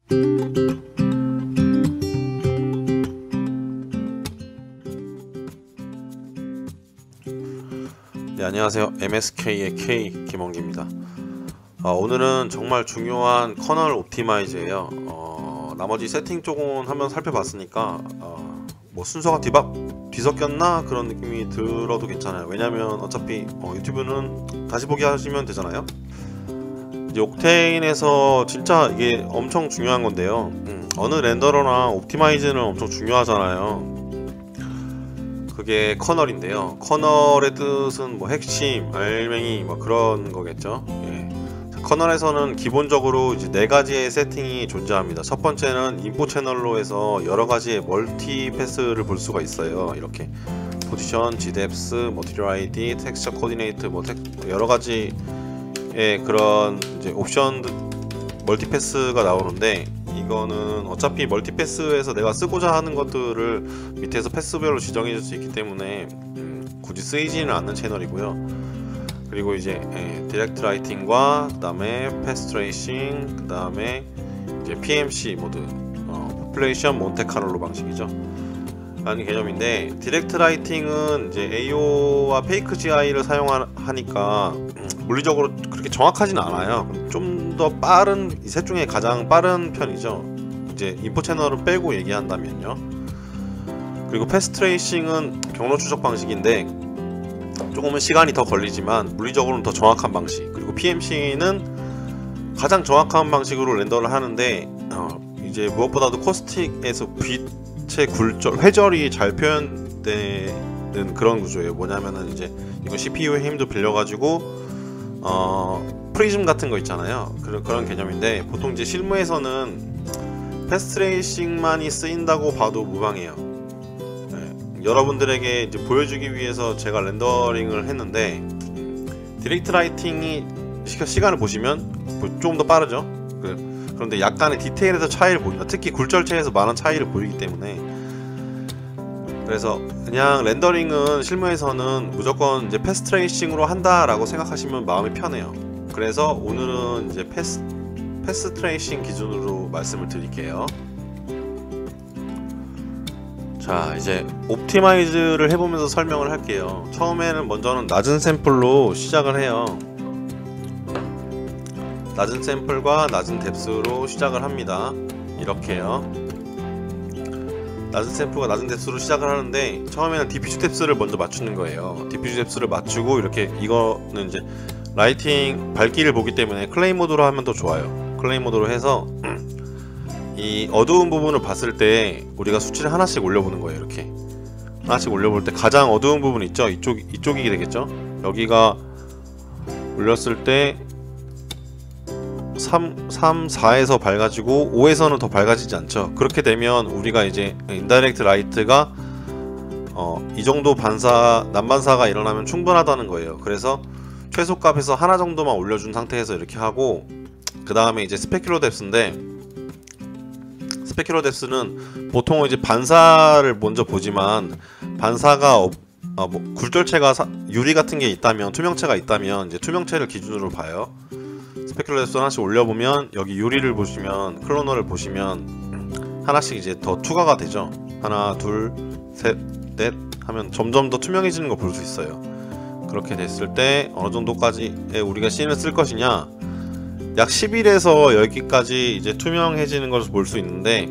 네, 안녕하세요. MSK의 K 김원기입니다. 오늘은 정말 중요한 커널 옵티마이즈예요. 나머지 세팅 쪽은 한번 살펴봤으니까 뭐 순서가 뒤섞였나 그런 느낌이 들어도 괜찮아요. 왜냐면 어차피 유튜브는 다시 보기 하시면 되잖아요. 이제 옥테인에서 진짜 이게 엄청 중요한 건데요. 어느 렌더러나 옵티마이즈는 엄청 중요하잖아요. 그게 커널인데요. 커널의 뜻은 뭐 핵심, 알맹이 뭐 그런 거겠죠. 예. 커널에서는 기본적으로 이제 4가지의 세팅이 존재합니다. 첫 번째는 인포 채널로 해서 여러 가지의 멀티 패스를 볼 수가 있어요. 이렇게 포지션, gdepth, material id, texture coordinate 뭐 여러 가지의 그런 이제 옵션 멀티 패스가 나오는데, 이거는 어차피 멀티 패스에서 내가 쓰고자 하는 것들을 밑에서 패스별로 지정해 줄 수 있기 때문에 굳이 쓰이지는 않는 채널이고요. 그리고 이제 디렉트 라이팅과 그 다음에 패스 트레이싱, 그 다음에 이제 PMC 모드, 포퓰레이션 몬테카를로 방식이죠. 라는 개념인데, 디렉트 라이팅은 이제 AO와 페이크 GI를 사용하니까 물리적으로 그렇게 정확하지는 않아요. 좀 더 빠른, 이 셋 중에 가장 빠른 편이죠. 이제 인포 채널을 빼고 얘기한다면요. 그리고 패스 트레이싱은 경로 추적 방식인데 조금은 시간이 더 걸리지만 물리적으로는 더 정확한 방식. 그리고 PMC는 가장 정확한 방식으로 렌더를 하는데 이제 무엇보다도 코스틱에서 빛의 회절이 잘 표현되는 그런 구조예요. 뭐냐면은 이제 이거 CPU의 힘도 빌려가지고 프리즘 같은 거 있잖아요. 그런 개념인데, 보통 이제 실무에서는 패스 트레이싱만이 쓰인다고 봐도 무방해요. 여러분들에게 이제 보여주기 위해서 제가 렌더링을 했는데, 디렉트 라이팅이 시간을 보시면 조금 더 빠르죠. 그런데 약간의 디테일에서 차이를 보입니다. 특히 굴절체에서 많은 차이를 보이기 때문에. 그래서 그냥 렌더링은 실무에서는 무조건 이제 패스 트레이싱으로 한다라고 생각하시면 마음이 편해요. 그래서 오늘은 이제 패스 트레이싱 기준으로 말씀을 드릴게요. 자, 이제 옵티마이즈를 해보면서 설명을 할게요. 처음에는 먼저는 낮은 샘플로 시작을 해요. 낮은 샘플과 낮은 뎁스로 시작을 합니다. 이렇게요. 낮은 샘플과 낮은 뎁스로 시작을 하는데, 처음에는 디퓨즈 뎁스를 먼저 맞추는 거예요. 디퓨즈 뎁스를 맞추고, 이렇게 이거는 이제 라이팅 밝기를 보기 때문에 클레이 모드로 하면 더 좋아요. 클레이 모드로 해서 이 어두운 부분을 봤을 때 우리가 수치를 하나씩 올려보는 거예요. 이렇게 하나씩 올려볼 때 가장 어두운 부분 있죠? 이쪽이 되겠죠? 여기가 올렸을 때 3, 4에서 밝아지고 5에서는 더 밝아지지 않죠. 그렇게 되면 우리가 이제 인다이렉트 라이트가 이 정도 난반사가 일어나면 충분하다는 거예요. 그래서 최소값에서 하나 정도만 올려준 상태에서 이렇게 하고, 그 다음에 이제 스페큘러 뎁스인데, 스페큘러 뎁스는 보통 이제 반사를 먼저 보지만, 반사가 뭐 굴절체가 유리 같은 게 있다면, 투명체가 있다면 이제 투명체를 기준으로 봐요. 스페큘러 뎁스 하나씩 올려보면, 여기 유리를 보시면, 클로너를 보시면 하나씩 이제 더 투과가 되죠. 하나, 둘, 셋, 넷 하면 점점 더 투명해지는 거 볼 수 있어요. 그렇게 됐을 때 어느 정도까지의 우리가 씬을 쓸 것이냐, 약 11에서 10개까지 이제 투명해지는 것을 볼 수 있는데,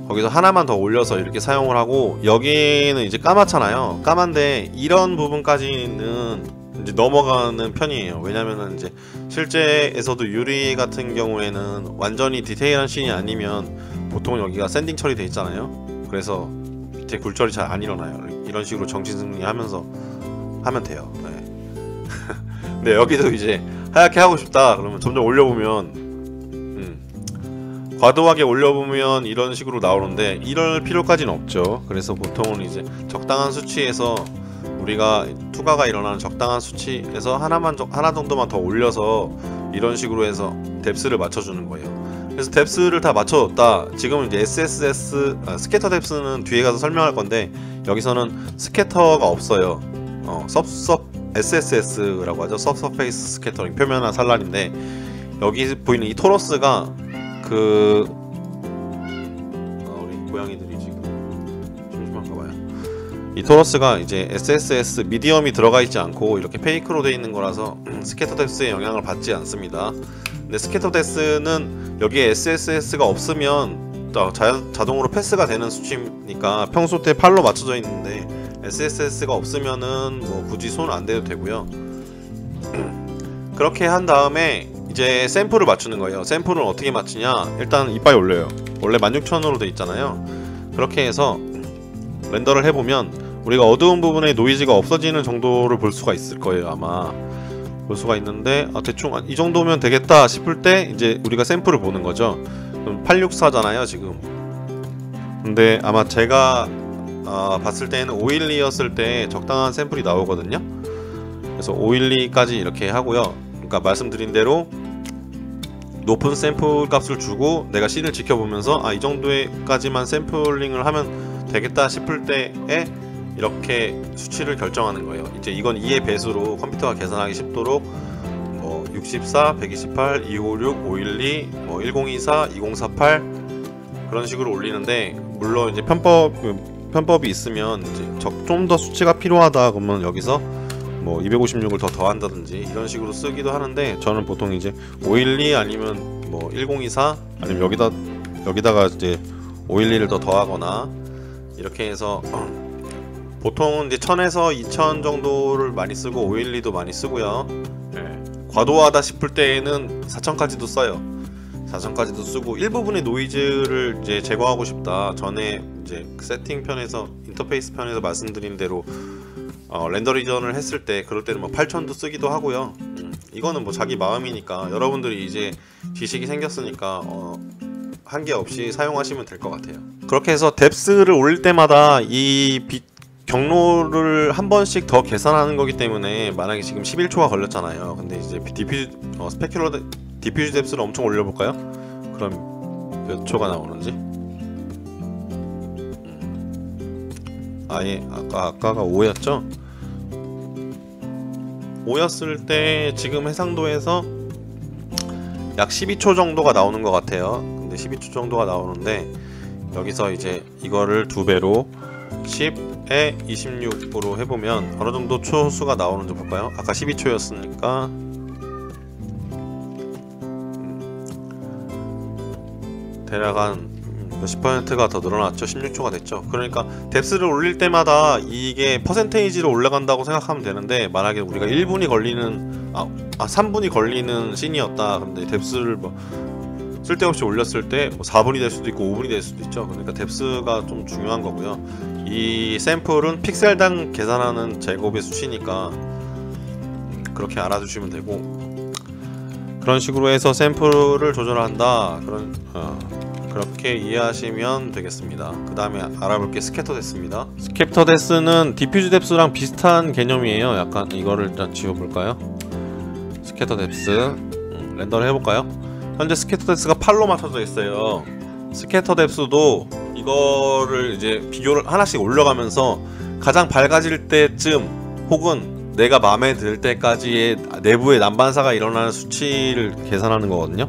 거기서 하나만 더 올려서 이렇게 사용을 하고, 여기는 이제 까맣잖아요. 까만데 이런 부분까지는 이제 넘어가는 편이에요. 왜냐면은 이제 실제에서도 유리 같은 경우에는 완전히 디테일한 씬이 아니면 보통 여기가 샌딩 처리돼 있잖아요. 그래서 밑에 굴절이 잘 안 일어나요. 이런 식으로 정신승리하면서 하면 돼요. 네. 근데 여기도 이제 하얗게 하고 싶다 그러면 점점 올려보면 과도하게 올려보면 이런 식으로 나오는데, 이럴 필요까지는 없죠. 그래서 보통은 이제 적당한 수치에서, 우리가 투과가 일어나는 적당한 수치에서 하나 정도만 더 올려서 이런 식으로 해서 뎁스를 맞춰주는 거예요. 그래서 뎁스를 다 맞춰줬다. 지금은 이제 스캐터 뎁스는 뒤에 가서 설명할 건데, 여기서는 스캐터가 없어요. SSS라고 하죠. 서페이스 스캐터링, 표면화 산란인데, 여기 보이는 이 토러스가 그 고양이들이 지금 심심한가 봐요. 이 토러스가 이제 SSS 미디엄이 들어가 있지 않고 이렇게 페이크로 되어 있는 거라서 스캐터 뎁스의 영향을 받지 않습니다. 근데 스캐터 뎁스는 여기에 SSS가 없으면 자동으로 패스가 되는 수치니까 평소 때 8로 맞춰져 있는데 SSS가 없으면은 뭐 굳이 손 안 대도 되고요. 그렇게 한 다음에 이제 샘플을 맞추는 거예요. 샘플은 어떻게 맞추냐? 일단 이빨 올려요. 원래 16,000으로 돼 있잖아요. 그렇게 해서 렌더를 해보면 우리가 어두운 부분에 노이즈가 없어지는 정도를 볼 수가 있을 거예요. 아마 볼 수가 있는데 대충 이 정도면 되겠다 싶을 때 이제 우리가 샘플을 보는 거죠. 그럼 864잖아요 지금. 근데 아마 제가 봤을 때는 512였을 때 적당한 샘플이 나오거든요. 그래서 512까지 이렇게 하고요. 그러니까 말씀드린 대로 높은 샘플 값을 주고 내가 씬을 지켜보면서 이 정도까지만 샘플링을 하면 되겠다 싶을 때에 이렇게 수치를 결정하는 거예요. 이제 이건 2의 배수로 컴퓨터가 계산하기 쉽도록 뭐 64, 128, 256, 512, 뭐 1024, 2048 그런 식으로 올리는데, 물론 이제 편법이 있으면 이제 좀 더 수치가 필요하다 그러면 여기서 뭐 256을 더 더한다든지 이런 식으로 쓰기도 하는데, 저는 보통 이제 512 아니면 뭐 1024 아니면 여기다가 이제 512를 더 더하거나 이렇게 해서 보통은 이제 1000에서 2000 정도를 많이 쓰고 512도 많이 쓰고요. 과도하다 싶을 때에는 4000까지도 써요. 4000까지도 쓰고, 일부분의 노이즈를 이제 제거하고 싶다. 전에 이제 세팅 편에서, 인터페이스 편에서 말씀드린 대로 렌더리전을 했을 때 그럴 때는 뭐 8000도 쓰기도 하고요. 이거는 뭐 자기 마음이니까 여러분들이 이제 지식이 생겼으니까 한계 없이 사용하시면 될 것 같아요. 그렇게 해서 뎁스를 올릴 때마다 이 경로를 한 번씩 더 계산하는 거기 때문에, 만약에 지금 11초가 걸렸잖아요. 근데 이제 디퓨즈 뎁스를 엄청 올려볼까요? 그럼 몇 초가 나오는지? 아예 아까가 5였죠? 5였을 때 지금 해상도에서 약 12초 정도가 나오는 것 같아요. 근데 12초 정도가 나오는데, 여기서 이제 이거를 2배로 10에 26으로 해보면 어느 정도 초수가 나오는지 볼까요? 아까 12초였으니까 대략 한 몇십 %가 더 늘어났죠. 16초가 됐죠. 그러니까 뎁스를 올릴 때마다 이게 퍼센테이지로 올라간다고 생각하면 되는데, 만약에 우리가 1분이 걸리는 3분이 걸리는 씬이었다. 근데 뎁스를 뭐 쓸데없이 올렸을 때 뭐 4분이 될 수도 있고 5분이 될 수도 있죠. 그러니까 뎁스가 좀 중요한 거고요. 이 샘플은 픽셀당 계산하는 제곱의 수치니까 그렇게 알아두시면 되고, 그런 식으로 해서 샘플을 조절한다. 그렇게 이해하시면 되겠습니다. 그 다음에 알아볼 게 스캐터 뎁스입니다. 스캐터 뎁스는 디퓨즈 뎁스랑 비슷한 개념이에요. 약간 이거를 일단 지워볼까요? 스캐터 뎁스 렌더를 해볼까요? 현재 스캐터 뎁스가 8로 맞춰져 있어요. 스캐터 뎁스도 이거를 이제 비교를 하나씩 올려가면서 가장 밝아질 때쯤 혹은 내가 마음에 들 때까지의 내부의 난반사가 일어나는 수치를 계산하는 거거든요.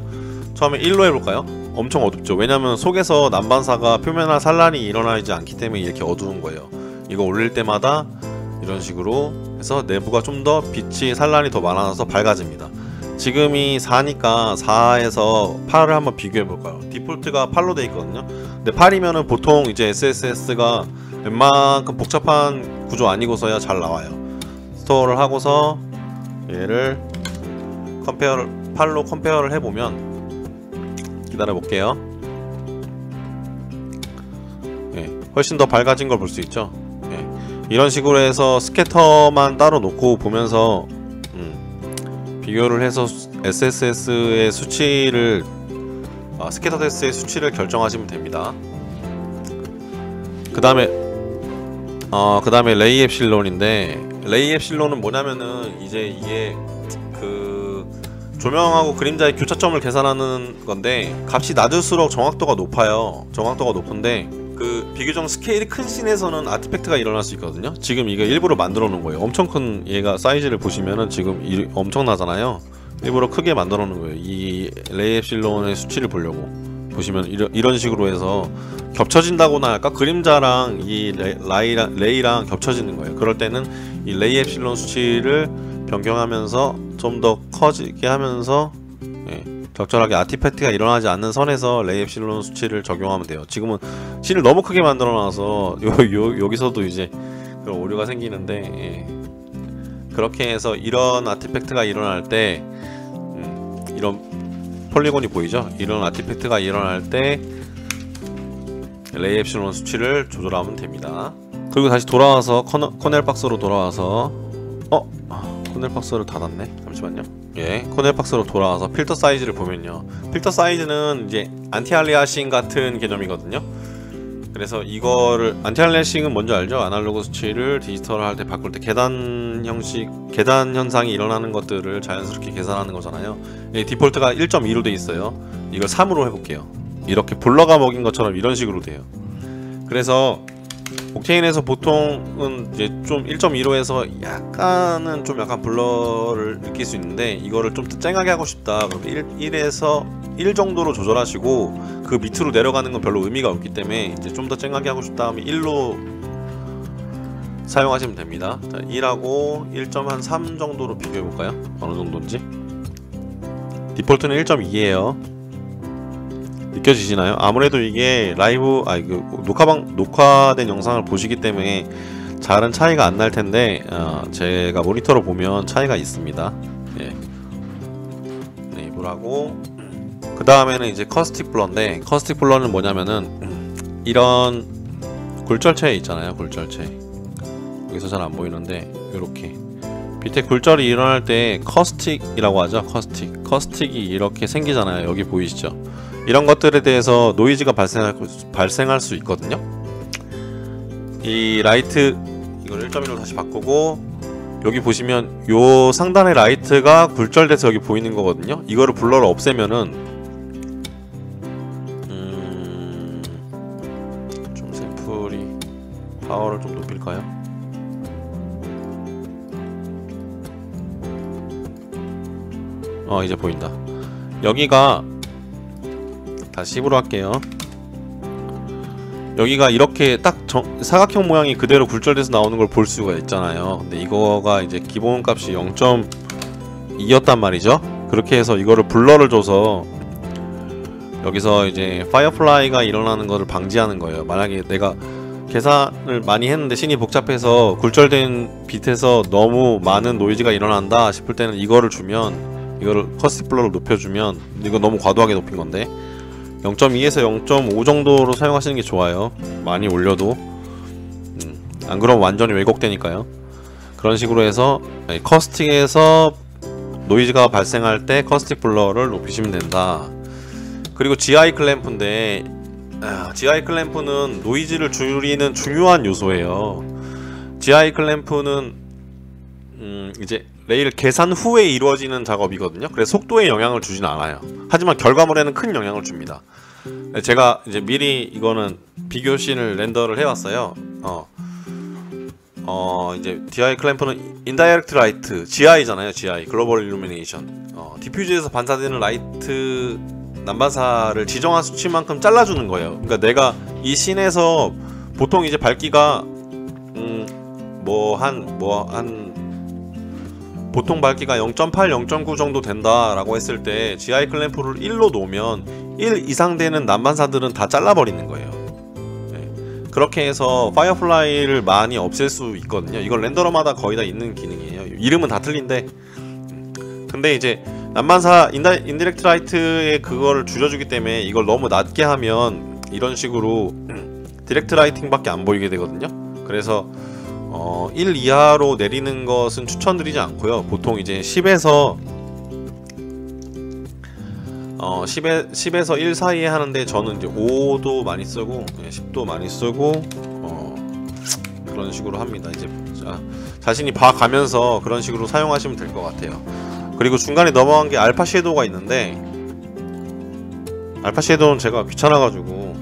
처음에 1로 해볼까요? 엄청 어둡죠. 왜냐면 속에서 난반사가 표면화 산란이 일어나지 않기 때문에 이렇게 어두운 거예요. 이거 올릴 때마다 이런 식으로 해서 내부가 좀 더 빛이 산란이 더 많아서 밝아집니다. 지금이 4니까 4에서 8을 한번 비교해 볼까요? 디폴트가 8로 돼 있거든요. 근데 8이면은 보통 이제 SSS가 웬만큼 복잡한 구조 아니고서야 잘 나와요. 스토어를 하고서 얘를 8로 컴페어를 해보면, 기다려 볼게요. 훨씬 더 밝아진 걸 볼 수 있죠. 이런 식으로 해서 스캐터만 따로 놓고 보면서 비교를 해서 SSS의 수치를 스캐터 뎁스의 수치를 결정하시면 됩니다. 그 다음에 레이 엡실론인데, 레이 엡실론은 뭐냐면은 이제 이게 그 조명하고 그림자의 교차점을 계산하는 건데, 값이 낮을수록 정확도가 높아요. 정확도가 높은데 그 비교적 스케일이 큰 씬에서는 아티팩트가 일어날 수 있거든요. 지금 이거 일부러 만들어 놓은 거예요. 엄청 큰 얘가 사이즈를 보시면은 지금 엄청나잖아요. 일부러 크게 만들어 놓은 거예요. 이 레이 엡실론의 수치를 보려고. 보시면 이런 식으로 해서 겹쳐진다고나 할까? 그림자랑 이 레이랑 겹쳐지는 거예요. 그럴 때는 이 레이 엡실론 수치를 변경하면서 좀 더 커지게 하면서 적절하게 아티팩트가 일어나지 않는 선에서 레이 엡실론 수치를 적용하면 돼요. 지금은 씬을 너무 크게 만들어 놔서 여기서도 이제 그런 오류가 생기는데, 그렇게 해서 이런 아티팩트가 일어날 때 이런 폴리곤이 보이죠? 이런 아티팩트가 일어날 때 레이 엡실론 수치를 조절하면 됩니다. 그리고 다시 돌아와서 코넬 박스로 돌아와서 코넬 박스를 닫았네. 잠시만요. 코넬 박스로 돌아와서 필터 사이즈를 보면요, 필터 사이즈는 이제 안티알리아싱 같은 개념이거든요. 그래서 이거를 안티알리아싱은 뭔지 알죠? 아날로그 수치를 디지털 할 때 바꿀 때 계단 현상이 일어나는 것들을 자연스럽게 계산하는 거잖아요. 디폴트가 1.2로 돼 있어요. 이걸 3으로 해볼게요. 이렇게 블러가 먹인 것처럼 이런 식으로 돼요. 그래서 옥테인에서 보통은 이제 좀 1.2로 해서 약간 블러를 느낄 수 있는데, 이거를 좀 더 쨍하게 하고 싶다 그럼 1에서 1 정도로 조절하시고, 그 밑으로 내려가는 건 별로 의미가 없기 때문에 이제 좀 더 쨍하게 하고 싶다 하면 1로 사용하시면 됩니다. 자, 1하고 1.3 정도로 비교해 볼까요? 어느 정도인지. 디폴트는 1.2예요. 느껴지시나요? 아무래도 이게 라이브 녹화된 영상을 보시기 때문에 잘은 차이가 안 날 텐데, 제가 모니터로 보면 차이가 있습니다. 이불하고 그 다음에는 이제 커스틱 블러인데, 커스틱 블러는 뭐냐면은 이런 굴절체 있잖아요. 굴절체 여기서 잘 안 보이는데, 이렇게 밑에 굴절이 일어날 때 커스틱이라고 하죠. 커스틱이 이렇게 생기잖아요. 여기 보이시죠? 이런 것들에 대해서 노이즈가 발생할 수 있거든요. 이 라이트 이걸 1.1로 다시 바꾸고, 여기 보시면 요 상단의 라이트가 굴절돼서 여기 보이는 거거든요. 이거를 블러를 없애면은 좀 샘플이 파워를 좀 높일까요? 이제 보인다. 여기가 다시 10으로 할게요. 여기가 이렇게 딱 사각형 모양이 그대로 굴절돼서 나오는 걸 볼 수가 있잖아요. 근데 이거가 이제 기본 값이 0.2였단 말이죠. 그렇게 해서 이거를 블러를 줘서 여기서 이제 파이어플라이가 일어나는 것을 방지하는 거예요. 만약에 내가 계산을 많이 했는데 씬이 복잡해서 굴절된 빛에서 너무 많은 노이즈가 일어난다 싶을 때는 이거를 커스틱 블러를 높여주면, 이거 너무 과도하게 높인 건데 0.2에서 0.5 정도로 사용하시는 게 좋아요. 많이 올려도 안 그러면 완전히 왜곡되니까요. 그런 식으로 해서 커스틱에서 노이즈가 발생할 때 커스틱 블러를 높이시면 된다. 그리고 GI 클램프인데, GI 클램프는 노이즈를 줄이는 중요한 요소예요. GI 클램프는 이제 레이를 계산 후에 이루어지는 작업이거든요. 그래서 속도에 영향을 주진 않아요. 하지만 결과물에는 큰 영향을 줍니다. 제가 이제 미리 이거는 비교 씬을 렌더를 해왔어요. 이제 DI 클램프는 인다이렉트 라이트, GI잖아요. GI, 글로벌 일루미네이션. 디퓨즈에서 반사되는 라이트 난반사를 지정한 수치만큼 잘라주는 거예요. 그러니까 내가 이 씬에서 보통 이제 밝기가 보통 밝기가 0.8, 0.9 정도 된다라고 했을 때 GI 클램프를 1로 놓으면 1 이상 되는 난반사들은 다 잘라버리는 거예요. 그렇게 해서 파이어플라이를 많이 없앨 수 있거든요. 이건 렌더러마다 거의 다 있는 기능이에요. 이름은 다 틀린데, 근데 이제 난반사 인디렉트 라이트에 그거를 줄여주기 때문에 이걸 너무 낮게 하면 이런 식으로 디렉트 라이팅밖에 안 보이게 되거든요. 그래서 1 이하로 내리는 것은 추천드리지 않고요. 보통 이제 10에서 1 사이에 하는데, 저는 이제 5도 많이 쓰고 10도 많이 쓰고 그런 식으로 합니다. 이제 자신이 봐가면서 그런 식으로 사용하시면 될 것 같아요. 그리고 중간에 넘어간 게 알파 섀도우가 있는데, 알파 섀도우는 제가 귀찮아가지고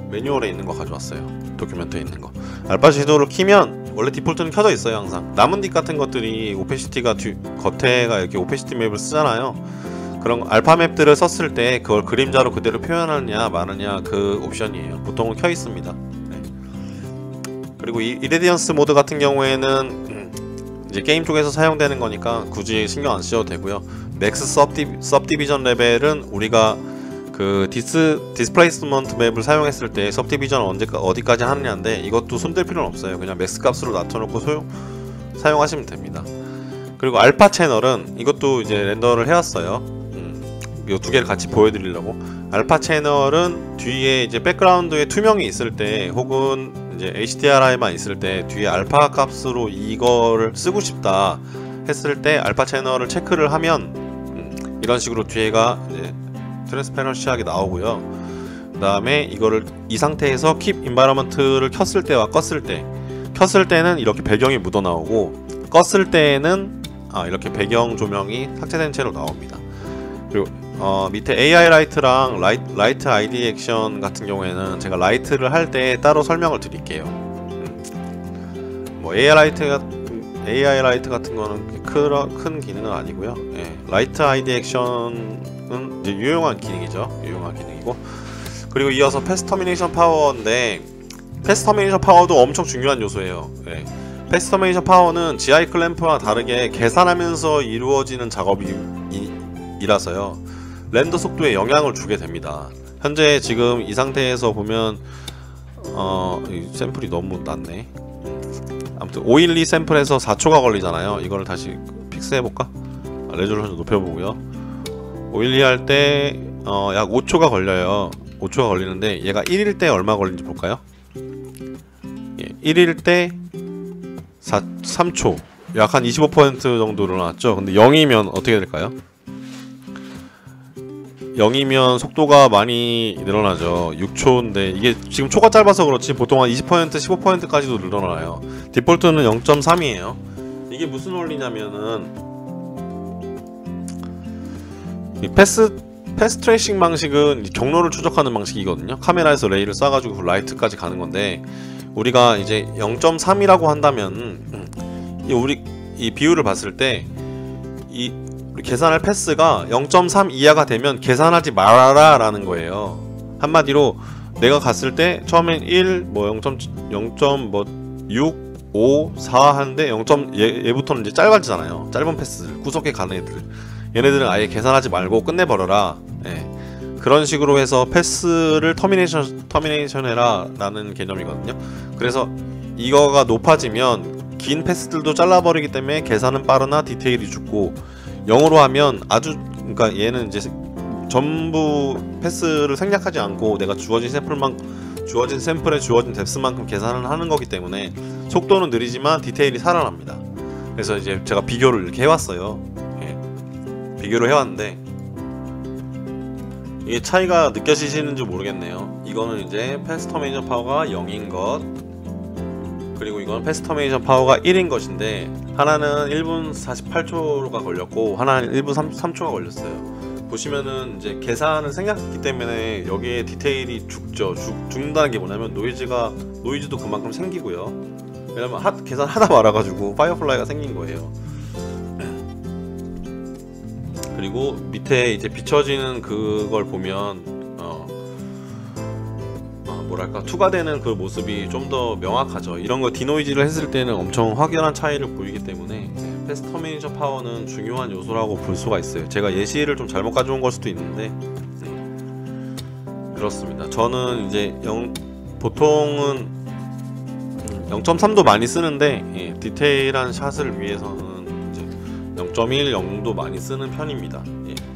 매뉴얼에 있는 거 가져왔어요. 도큐멘트에 있는 거. 알파 섀도우를 키면 원래 디폴트는 켜져 있어요. 항상 나뭇잎 같은 것들이 오페시티가 겉에가 이렇게 오페시티 맵을 쓰잖아요. 그런 알파 맵들을 썼을 때 그걸 그림자로 그대로 표현하느냐 마느냐 그 옵션이에요. 보통은 켜 있습니다. 네. 그리고 이 이레디언스 모드 같은 경우에는 이제 게임 쪽에서 사용되는 거니까 굳이 신경 안 쓰셔도 되고요. 맥스 सब디비전 레벨은 우리가 그 디스플레이스먼트 맵을 사용했을 때 सब디비전 어디까지 하느냐인데, 이것도 손댈 필요는 없어요. 그냥 맥스 값으로 낮춰놓고 사용하시면 됩니다. 그리고 알파 채널은 이것도 이제 렌더를 해왔어요. 이 두 개를 같이 보여드리려고. 알파 채널은 뒤에 이제 백그라운드에 투명이 있을 때, 혹은 이제 HDRI만 있을 때 뒤에 알파 값으로 이거를 쓰고 싶다 했을 때 알파 채널을 체크를 하면 이런 식으로 뒤에가 이제 트랜스페런시하게 나오고요. 그 다음에 이거를 이 상태에서 Keep Environment를 켰을 때와 켰을 때는 이렇게 배경이 묻어 나오고, 껐을 때는 이렇게 배경 조명이 삭제된 채로 나옵니다. 그리고 밑에 AI 라이트랑 라이트 ID 액션 같은 경우에는 제가 라이트를 할 때 따로 설명을 드릴게요. 뭐 AI 라이트 같은 거는 큰 기능은 아니고요. 예, 라이트 ID 액션은 이제 유용한 기능이죠. 유용한 기능이고, 그리고 이어서 패스 터미네이션 파워인데, 패스 터미네이션 파워도 엄청 중요한 요소예요. 예. 패스 터미네이션 파워는 GI 클램프와 다르게 계산하면서 이루어지는 작업이라서요. 렌더 속도에 영향을 주게 됩니다. 현재 지금 이 상태에서 보면 이 샘플이 너무 낮네. 아무튼 512 샘플에서 4초가 걸리잖아요. 이거를 다시 픽스해볼까? 레졸루션 높여보고요. 512 할 때 약 5초가 걸려요. 5초가 걸리는데 얘가 1일 때 얼마 걸리는지 볼까요? 예, 1일 때 3초, 약 한 25% 정도 늘어났죠. 근데 0이면 어떻게 될까요? 0이면 속도가 많이 늘어나죠. 6초인데 이게 지금 초가 짧아서 그렇지 보통 한 20% 15%까지도 늘어나요. 디폴트는 0.3이에요 이게 무슨 원리냐면은, 이 패스 트레이싱 방식은 경로를 추적하는 방식이거든요. 카메라에서 레이를 쏴가지고 라이트까지 가는 건데, 우리가 이제 0.3이라고 한다면 이 비율을 봤을 때 이 계산할 패스가 0.3 이하가 되면 계산하지 말아라 라는 거예요. 한마디로 내가 갔을 때 처음엔 1, 뭐 0.6, 5, 4 하는데 얘부터는 이제 짧아지잖아요. 짧은 패스들, 구석에 가는 애들, 얘네들은 아예 계산하지 말고 끝내버려라. 예. 그런 식으로 해서 패스를 터미네이션 해라 라는 개념이거든요. 그래서 이거가 높아지면 긴 패스들도 잘라버리기 때문에 계산은 빠르나 디테일이 죽고, 0으로 하면 그러니까 얘는 이제 전부 패스를 생략하지 않고 내가 주어진 샘플에 주어진 뎁스만큼 계산을 하는 거기 때문에 속도는 느리지만 디테일이 살아납니다. 그래서 이제 제가 비교를 이렇게 해왔어요. 예. 비교를 해왔는데 이게 차이가 느껴지시는지 모르겠네요. 이거는 이제 패스 터미네이션 파워가 0인 것, 그리고 이건 패스 터미네이션 파워가 1인 것인데, 하나는 1분 48초가 걸렸고 하나는 1분 3초가 걸렸어요. 보시면은 이제 계산을 생략했기 때문에 여기에 디테일이 죽죠. 죽는다는 게 뭐냐면 노이즈도 그만큼 생기고요. 왜냐면 계산하다 말아가지고 파이어플라이가 생긴 거예요. 그리고 밑에 이제 비춰지는 그걸 보면 뭐랄까 투과되는 그 모습이 좀 더 명확하죠. 이런 거 디노이즈를 했을 때는 엄청 확연한 차이를 보이기 때문에 패스 터미네이션 파워는 중요한 요소라고 볼 수가 있어요. 제가 예시를 좀 잘못 가져온 걸 수도 있는데 그렇습니다. 저는 이제 보통은 0.3도 많이 쓰는데 디테일한 샷을 위해서는 이제 0.1 정도 많이 쓰는 편입니다.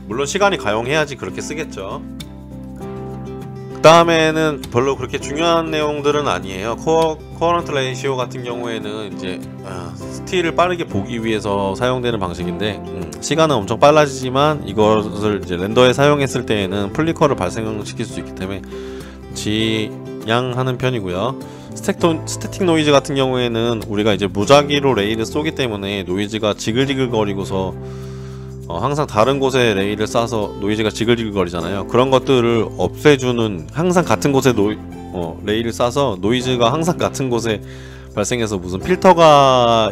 물론 시간이 가용해야지 그렇게 쓰겠죠. 그 다음에는 별로 그렇게 중요한 내용들은 아니에요. 코어런트 레이시오 같은 경우에는 이제 스틸을 빠르게 보기 위해서 사용되는 방식인데, 시간은 엄청 빨라지지만 이것을 이제 렌더에 사용했을 때에는 플리커를 발생시킬 수 있기 때문에 지양하는 편이고요. 스태틱 노이즈 같은 경우에는 우리가 이제 무작위로 레이를 쏘기 때문에 노이즈가 지글지글 거리고서 항상 다른 곳에 레이를 쏴서 노이즈가 지글지글 거리잖아요. 그런 것들을 없애주는, 항상 같은 곳에 레이를 쏴서 노이즈가 항상 같은 곳에 발생해서 무슨 필터를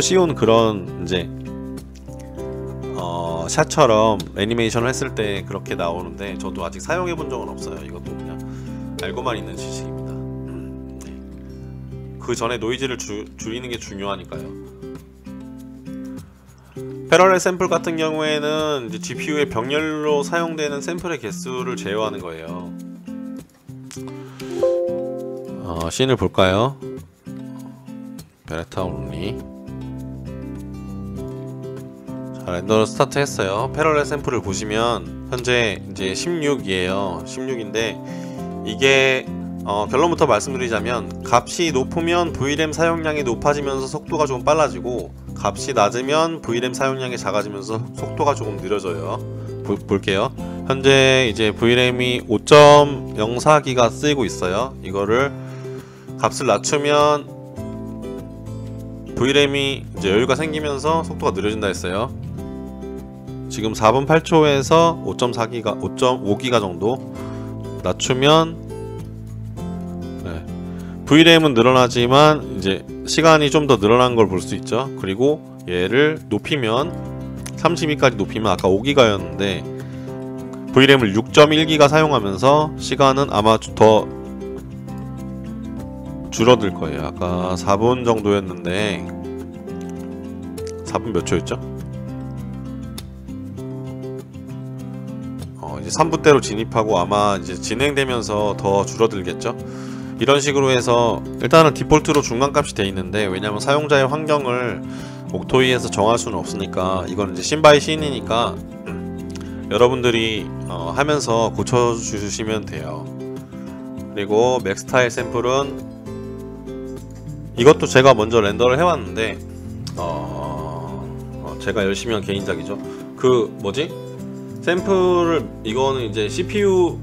씌운 그런 이제 샷처럼 애니메이션을 했을 때 그렇게 나오는데 저도 아직 사용해 본 적은 없어요. 이것도 그냥 알고만 있는 지식입니다. 그 전에 노이즈를 줄이는 게 중요하니까요. 패러렐 샘플 같은 경우에는 이제 GPU의 병렬로 사용되는 샘플의 개수를 제어하는 거예요. 씬을 볼까요? 베레타 온리. 자, 렌더를 스타트 했어요. 패러렐 샘플을 보시면 현재 이제 16이에요. 16인데 이게 결론부터 말씀드리자면 값이 높으면 VRAM 사용량이 높아지면서 속도가 조금 빨라지고 값이 낮으면 VRAM 사용량이 작아지면서 속도가 조금 느려져요. 볼게요. 현재 이제 VRAM이 5.04기가 쓰이고 있어요. 이거를 값을 낮추면 VRAM이 이제 여유가 생기면서 속도가 느려진다 했어요. 지금 4분 8초에서 5.4기가 5.5기가 정도 낮추면 VRAM은 늘어나지만 이제 시간이 좀 더 늘어난 걸 볼 수 있죠. 그리고 얘를 높이면 32까지 높이면 아까 5기가였는데 VRAM을 6.1기가 사용하면서 시간은 아마 더 줄어들 거예요. 아까 4분 정도였는데 4분 몇 초였죠? 이제 3분대로 진입하고 아마 이제 진행되면서 더 줄어들겠죠? 이런 식으로 해서 일단은 디폴트로 중간값이 돼 있는데 왜냐면 사용자의 환경을 옥토이에서 정할 수는 없으니까 이건 이제 씬 바이 씬이니까 여러분들이 하면서 고쳐주시면 돼요. 그리고 맥스타일 샘플은 이것도 제가 먼저 렌더를 해왔는데 제가 열심히 한 개인작이죠. 그 뭐지? 샘플을 이거는 이제 CPU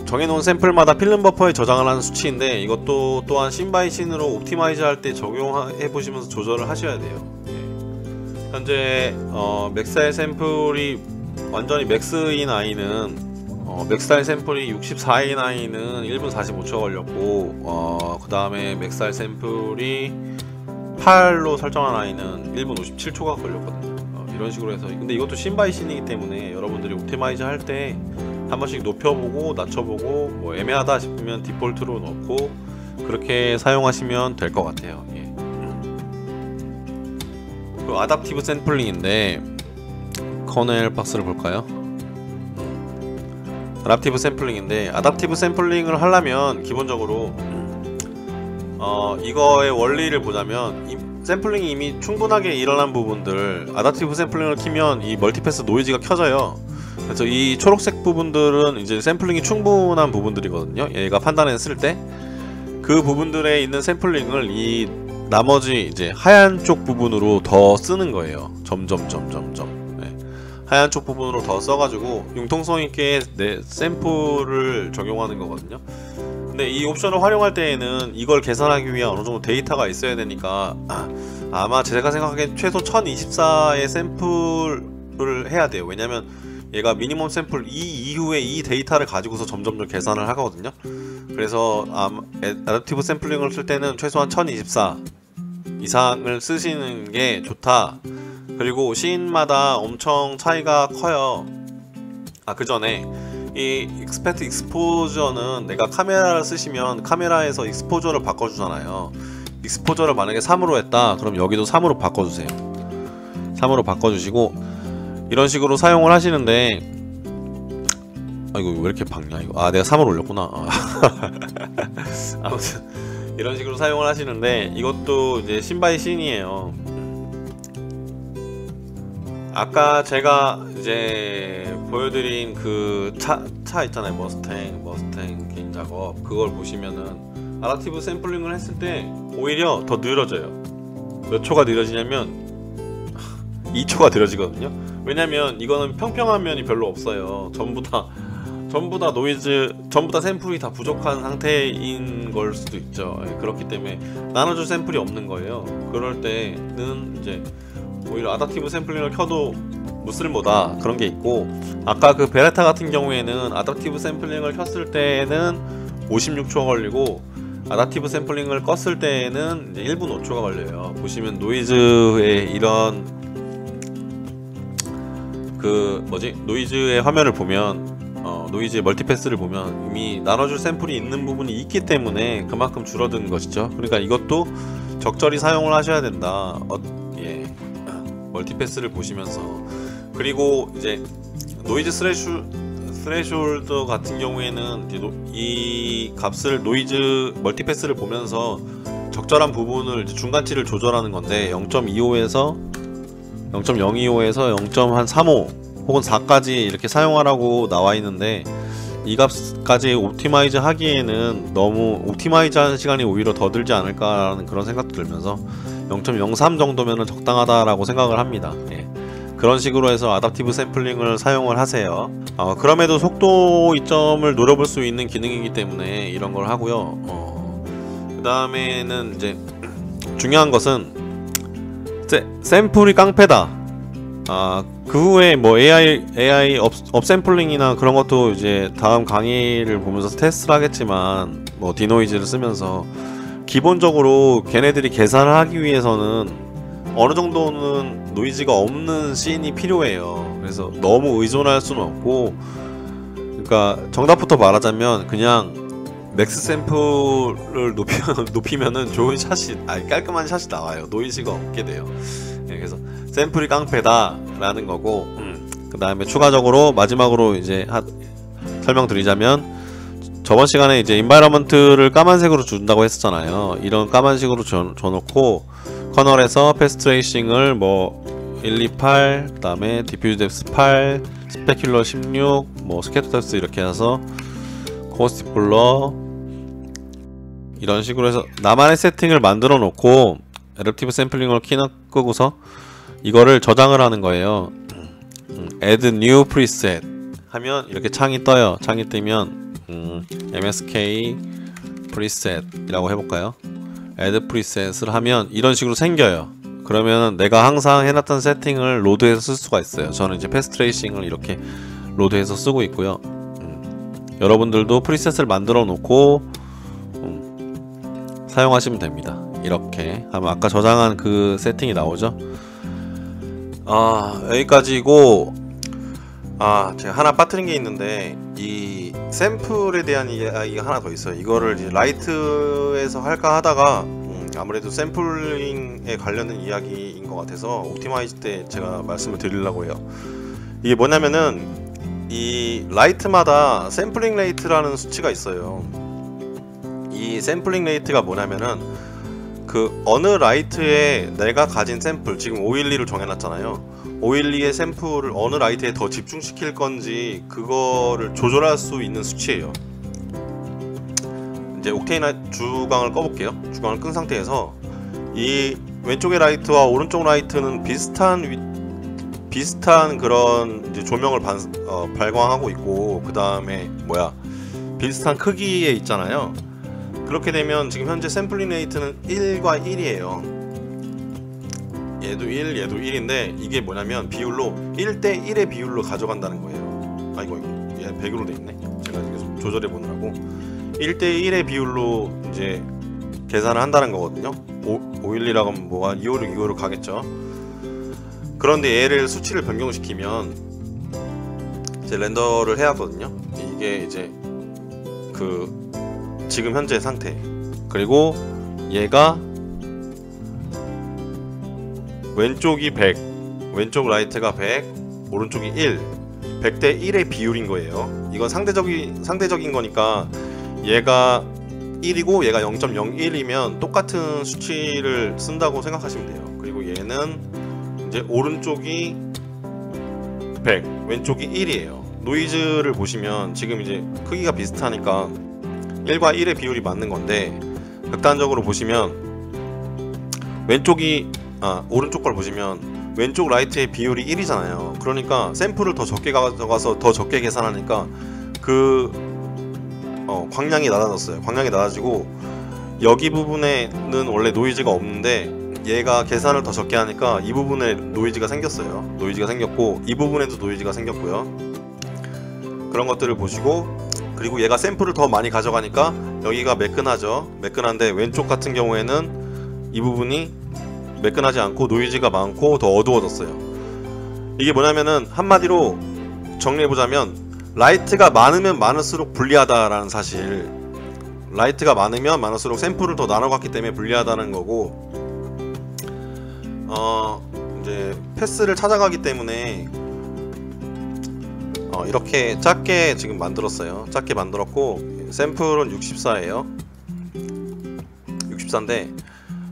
정해놓은 샘플마다 필름 버퍼에 저장을 하는 수치인데 이것도 또한 씬 바이 씬으로 옵티마이즈 할 때 적용해 보시면서 조절을 하셔야 돼요. 현재 맥스타일 샘플이 완전히 맥스인 아이는 맥스타일 샘플이 64인 아이는 1분 45초 걸렸고 그 다음에 맥스타일 샘플이 8로 설정한 아이는 1분 57초가 걸렸거든요. 이런 식으로 해서 근데 이것도 씬 바이 씬이기 때문에 여러분들이 옵티마이즈 할 때 한 번씩 높여보고 낮춰보고 뭐 애매하다 싶으면 디폴트로 넣고 그렇게 사용하시면 될 것 같아요. 예. 그 아답티브 샘플링인데 커넬 박스를 볼까요? 아답티브 샘플링인데 아답티브 샘플링을 하려면 기본적으로 이거의 원리를 보자면 샘플링이 이미 충분하게 일어난 부분들 아답티브 샘플링을 키면 이 멀티패스 노이즈가 켜져요. 그래서 이 초록색 부분들은 이제 샘플링이 충분한 부분들이거든요. 얘가 판단했을 때 그 부분들에 있는 샘플링을 이 나머지 이제 하얀 쪽 부분으로 더 쓰는 거예요. 점점 하얀 쪽 부분으로 더 써가지고 융통성 있게 내 샘플을 적용하는 거거든요. 근데 이 옵션을 활용할 때에는 이걸 계산하기 위한 어느 정도 데이터가 있어야 되니까 아마 제가 생각하기엔 최소 1024의 샘플을 해야 돼요. 왜냐면 얘가 미니멈 샘플 이후에 이 데이터를 가지고서 점점 계산을 하거든요. 그래서 아답티브 샘플링을 쓸 때는 최소한 1024 이상을 쓰시는 게 좋다. 그리고 씬마다 엄청 차이가 커요. 그 전에 이 익스펙트 익스포저는 내가 카메라를 쓰시면 카메라에서 익스포저를 바꿔주잖아요. 익스포저를 만약에 3으로 했다 그럼 여기도 3으로 바꿔주세요. 3으로 바꿔주시고 이런 식으로 사용을 하시는데 이거 왜 이렇게 박냐 이거 내가 3으로 올렸구나. 아무튼 이런 식으로 사용을 하시는데 이것도 이제 씬 바이 씬이에요. 아까 제가 이제 보여드린 그 차 있잖아요. 머스탱 개인 작업 그걸 보시면은 아답티브 샘플링을 했을 때 오히려 더 느려져요. 몇 초가 느려지냐면 2초가 느려지거든요. 왜냐면 이거는 평평한 면이 별로 없어요. 전부 다 노이즈, 전부 다 샘플이 다 부족한 상태인 걸 수도 있죠. 그렇기 때문에 나눠줄 샘플이 없는 거예요. 그럴 때는 이제 오히려 아답티브 샘플링을 켜도 무쓸모다 그런 게 있고 아까 그 베레타 같은 경우에는 아답티브 샘플링을 켰을 때는 56초가 걸리고 아답티브 샘플링을 껐을 때는 이제 1분 5초가 걸려요. 보시면 노이즈의 이런 그 뭐지 노이즈의 화면을 보면 노이즈의 멀티패스를 보면 이미 나눠줄 샘플이 있는 부분이 있기 때문에 그만큼 줄어든 것이죠. 그러니까 이것도 적절히 사용을 하셔야 된다. 예, 멀티패스를 보시면서. 그리고 이제 노이즈 스레숄더 같은 경우에는 이 값을 노이즈 멀티패스를 보면서 적절한 부분을 중간치를 조절하는 건데 0.25에서 0.025에서 0.35 혹은 4까지 이렇게 사용하라고 나와 있는데 이 값까지 옵티마이즈 하기에는 너무 옵티마이즈 하는 시간이 오히려 더 들지 않을까라는 그런 생각도 들면서 0.03 정도면 적당하다라고 생각을 합니다. 예. 그런 식으로 해서 아답티브 샘플링을 사용을 하세요. 그럼에도 속도 이점을 노려볼 수 있는 기능이기 때문에 이런 걸 하고요. 그 다음에는 이제 중요한 것은 샘플이 깡패다. 그 후에 뭐 AI 업샘플링이나 그런 것도 이제 다음 강의를 보면서 테스트를 하겠지만 뭐 디노이즈를 쓰면서 기본적으로 걔네들이 계산을 하기 위해서는 어느 정도는 노이즈가 없는 씬이 필요해요. 그래서 너무 의존할 수는 없고, 그러니까 정답부터 말하자면 그냥 맥스 샘플을 높이면은 좋은 샷이, 깔끔한 샷이 나와요. 노이즈가 없게 돼요. 네, 그래서 샘플이 깡패다라는 거고, 그 다음에 추가적으로 마지막으로 이제 설명드리자면, 저번 시간에 이제 인바이러먼트를 까만색으로 준다고 했었잖아요. 이런 까만색으로 줘놓고 커널에서 패스 트레이싱을 뭐 128, 그 다음에 디퓨즈 뎁스 8, 스페큘러 16, 뭐 스캐터 뎁스 이렇게 해서 코스티플러 이런 식으로 해서 나만의 세팅을 만들어 놓고 애답티브 샘플링을 키나 끄고서 이거를 저장을 하는 거예요. add new preset 하면 이렇게 창이 떠요. 창이 뜨면 MSK preset 이라고 해볼까요? add preset을 하면 이런 식으로 생겨요. 그러면 내가 항상 해놨던 세팅을 로드해서 쓸 수가 있어요. 저는 이제 패스 트레이싱을 이렇게 로드해서 쓰고 있고요. 여러분들도 프리셋을 만들어 놓고 사용하시면 됩니다. 이렇게 하면 아까 저장한 그 세팅이 나오죠. 여기까지고, 제가 하나 빠뜨린 게 있는데 이 샘플에 대한 이야기가 하나 더 있어요. 이거를 이제 라이트에서 할까 하다가 아무래도 샘플링에 관련된 이야기인 것 같아서 옵티마이즈 때 제가 말씀을 드리려고 해요. 이게 뭐냐면은 이 라이트마다 샘플링 레이트라는 수치가 있어요. 이 샘플링 레이트가 뭐냐면은 그 어느 라이트에 내가 가진 샘플, 지금 512를 정해놨잖아요. 512의 샘플을 어느 라이트에 더 집중시킬 건지 그거를 조절할 수 있는 수치예요. 이제 옥테인 주광을 꺼볼게요. 주광을 끈 상태에서 이 왼쪽의 라이트와 오른쪽 라이트는 비슷한 그런 이제 조명을 발광하고 있고, 그 다음에 비슷한 크기에 있잖아요. 그렇게 되면 지금 현재 샘플링 레이트는 1과 1이에요. 얘도 1, 얘도 1인데 이게 뭐냐면 비율로 1대 1의 비율로 가져간다는 거예요. 이거 얘 100으로 돼 있네. 제가 계속 조절해 보느라고 1대 1의 비율로 이제 계산을 한다는 거거든요. 512라고 하면 뭐가 256, 256 가겠죠. 그런데 얘를 수치를 변경시키면 이제 렌더를 해야 하거든요. 이게 이제 그 지금 현재 상태, 그리고 얘가 왼쪽이 100, 왼쪽 라이트가 100, 오른쪽이 1, 100대 1의 비율인 거예요. 이건 상대적인 거니까 얘가 1이고 얘가 0.01이면 똑같은 수치를 쓴다고 생각하시면 돼요. 그리고 얘는 이제 오른쪽이 100, 왼쪽이 1이에요. 노이즈를 보시면 지금 이제 크기가 비슷하니까 1과 1의 비율이 맞는 건데, 극단적으로 보시면 오른쪽 걸 보시면 왼쪽 라이트의 비율이 1이잖아요. 그러니까 샘플을 더 적게 가져가서 더 적게 계산하니까 광량이 낮아졌어요. 광량이 낮아지고 여기 부분에는 원래 노이즈가 없는데 얘가 계산을 더 적게 하니까 이 부분에 노이즈가 생겼어요. 노이즈가 생겼고 이 부분에도 노이즈가 생겼고요. 그런 것들을 보시고, 그리고 얘가 샘플을 더 많이 가져가니까 여기가 매끈하죠. 매끈한데 왼쪽 같은 경우에는 이 부분이 매끈하지 않고 노이즈가 많고 더 어두워졌어요. 이게 뭐냐면은 한마디로 정리해보자면 라이트가 많으면 많을수록 불리하다라는 사실, 라이트가 많으면 많을수록 샘플을 더 나눠갔기 때문에 불리하다는 거고, 이제 패스를 찾아가기 때문에 이렇게 작게 지금 만들었어요. 작게 만들었고 샘플은 64예요 64인데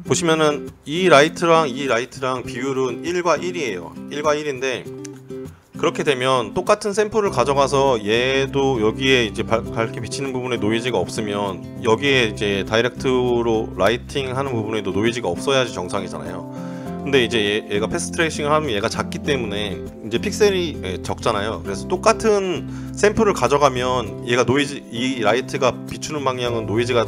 보시면은 이 라이트랑 이 라이트랑 비율은 1과 1이에요 1과 1인데, 그렇게 되면 똑같은 샘플을 가져가서 얘도 여기에 이제 밝게 비치는 부분에 노이즈가 없으면 여기에 이제 다이렉트로 라이팅 하는 부분에도 노이즈가 없어야지 정상이잖아요. 근데 이제 얘가 패스 트레이싱을 하면 얘가 작기 때문에 이제 픽셀이 적잖아요. 그래서 똑같은 샘플을 가져가면 얘가 노이즈, 이 라이트가 비추는 방향은 노이즈가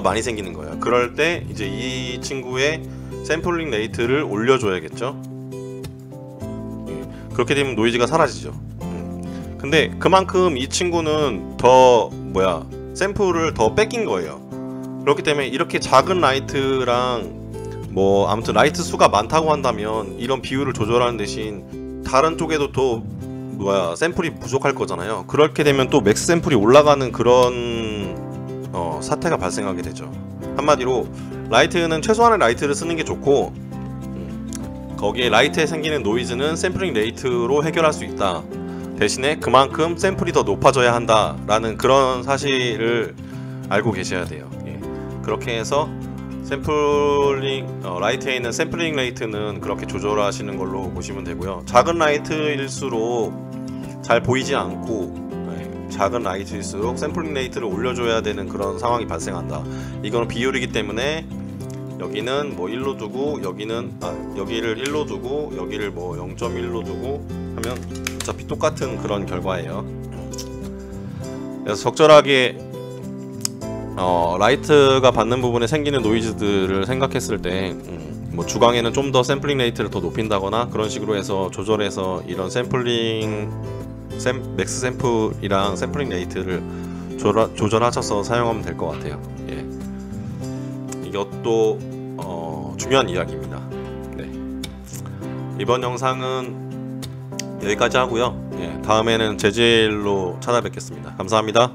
많이 생기는 거예요. 그럴 때 이제 이 친구의 샘플링 레이트를 올려줘야겠죠. 그렇게 되면 노이즈가 사라지죠. 근데 그만큼 이 친구는 더 샘플을 더 뺏긴 거예요. 그렇기 때문에 이렇게 작은 라이트랑 뭐 아무튼 라이트 수가 많다고 한다면 이런 비율을 조절하는 대신 다른 쪽에도 또 샘플이 부족할 거잖아요. 그렇게 되면 또 맥스 샘플이 올라가는 그런 사태가 발생하게 되죠. 한마디로 라이트는 최소한의 라이트를 쓰는 게 좋고, 거기에 라이트에 생기는 노이즈는 샘플링 레이트로 해결할 수 있다. 대신에 그만큼 샘플이 더 높아져야 한다 라는 그런 사실을 알고 계셔야 돼요. 그렇게 해서 샘플링 라이트에 있는 샘플링 레이트는 그렇게 조절하시는 걸로 보시면 되고요. 작은 라이트일수록 잘 보이지 않고, 작은 라이트일수록 샘플링 레이트를 올려줘야 되는 그런 상황이 발생한다. 이거는 비율이기 때문에 여기는 뭐 1로 두고 여기는 여기를 1로 두고 여기를 뭐 0.1로 두고 하면 어차피 똑같은 그런 결과예요. 그래서 적절하게 라이트가 받는 부분에 생기는 노이즈들을 생각했을 때 뭐 주광에는 좀 더 샘플링 레이트를 더 높인다거나 그런 식으로 해서 조절해서 이런 맥스 샘플이랑 샘플링 레이트를 조절하셔서 사용하면 될 것 같아요. 이것도 중요한 이야기입니다. 이번 영상은 여기까지 하고요. 다음에는 재질로 찾아뵙겠습니다. 감사합니다.